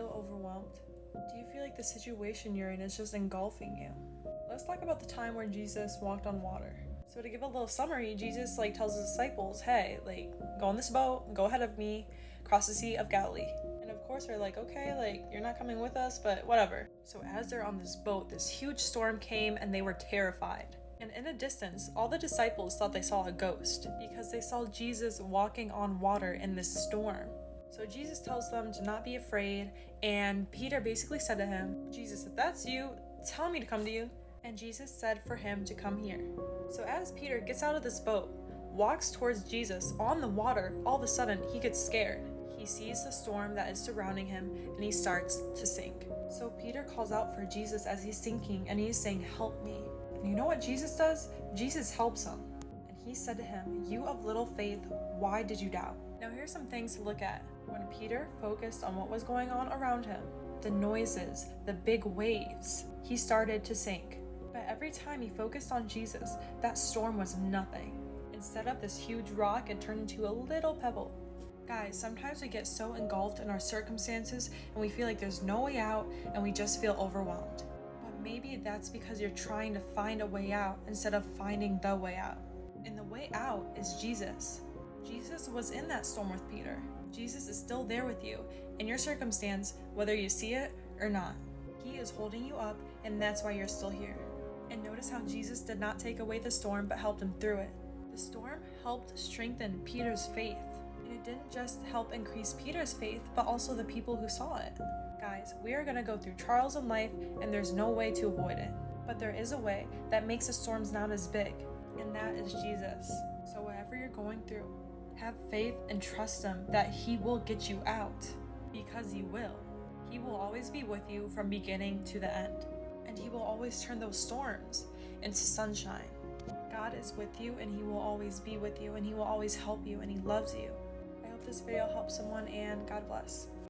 feel overwhelmed? Do you feel like the situation you're in is just engulfing you? Let's talk about the time where Jesus walked on water. So to give a little summary, Jesus tells his disciples, hey, go on this boat, go ahead of me, cross the Sea of Galilee. And of course they're like, okay, you're not coming with us, but whatever. So as they're on this boat, this huge storm came and they were terrified. And in a distance, all the disciples thought they saw a ghost because they saw Jesus walking on water in this storm. So Jesus tells them to not be afraid, and Peter basically said to him, Jesus, if that's you, tell me to come to you. And Jesus said for him to come here. So as Peter gets out of this boat, walks towards Jesus on the water, all of a sudden he gets scared. He sees the storm that is surrounding him and he starts to sink. So Peter calls out for Jesus as he's sinking and he's saying, help me. And you know what Jesus does? Jesus helps him. And he said to him, you of little faith, why did you doubt? Now here's some things to look at. When Peter focused on what was going on around him, the noises, the big waves, he started to sink. But every time he focused on Jesus, that storm was nothing. Instead of this huge rock, it turned into a little pebble. Guys, sometimes we get so engulfed in our circumstances and we feel like there's no way out and we just feel overwhelmed. But maybe that's because you're trying to find a way out instead of finding the way out. And the way out is Jesus. Jesus was in that storm with Peter. Jesus is still there with you in your circumstance, whether you see it or not. He is holding you up, and that's why you're still here. And notice how Jesus did not take away the storm, but helped him through it. The storm helped strengthen Peter's faith. And it didn't just help increase Peter's faith, but also the people who saw it. Guys, we are going to go through trials in life, and there's no way to avoid it. But there is a way that makes the storms not as big, and that is Jesus. So whatever you're going through, have faith and trust him that he will get you out, because he will. He will always be with you from beginning to the end, and he will always turn those storms into sunshine. God is with you, and he will always be with you, and he will always help you, and he loves you. I hope this video helps someone, and God bless.